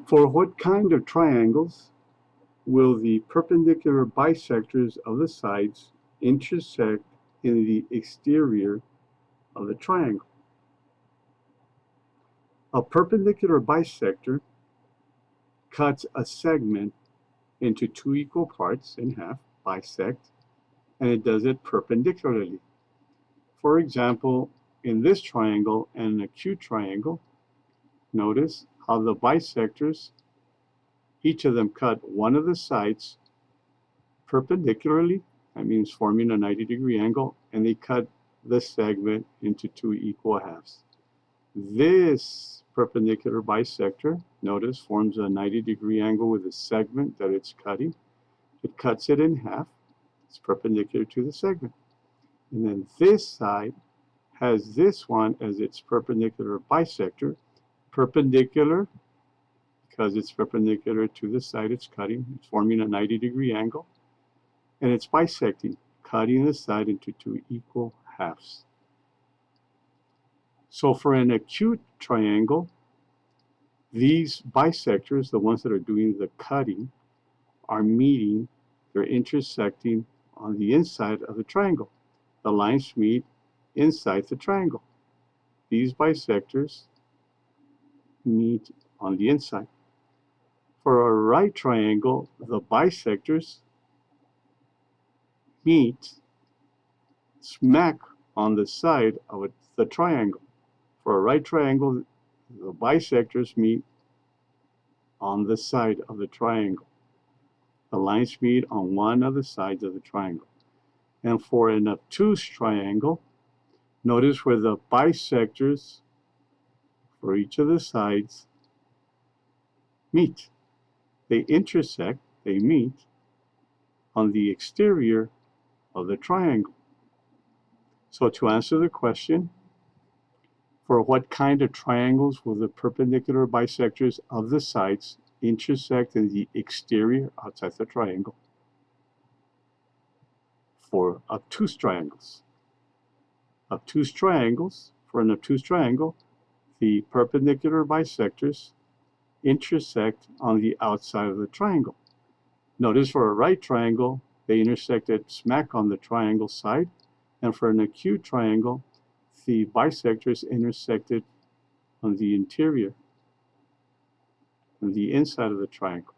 For what kind of triangles will the perpendicular bisectors of the sides intersect in the exterior of the triangle? A perpendicular bisector cuts a segment into two equal parts in half, bisect, and it does it perpendicularly. For example, in this triangle and an acute triangle, notice how the bisectors, each of them cut one of the sides perpendicularly, that means forming a 90-degree angle, and they cut the segment into two equal halves. This perpendicular bisector, notice, forms a 90-degree angle with the segment that it's cutting. It cuts it in half. It's perpendicular to the segment. And then this side has this one as its perpendicular bisector, perpendicular because it's perpendicular to the side it's cutting. It's forming a 90-degree angle. And it's bisecting, cutting the side into two equal halves. So for an acute triangle, these bisectors, the ones that are doing the cutting, are meeting, they're intersecting on the inside of the triangle. The lines meet inside the triangle. These bisectors meet on the inside. For a right triangle, the bisectors meet smack on the side of the triangle. For a right triangle, the bisectors meet on the side of the triangle. The lines meet on one of the sides of the triangle. And for an obtuse triangle, notice where the bisectors for each of the sides meet. They intersect, they meet on the exterior of the triangle. So to answer the question, for what kind of triangles will the perpendicular bisectors of the sides intersect in the exterior outside the triangle? For obtuse triangles. Obtuse triangles, for an obtuse triangle, the perpendicular bisectors intersect on the outside of the triangle. Notice for a right triangle, they intersected smack on the triangle side, and for an acute triangle, the bisectors intersected on the interior, on the inside of the triangle.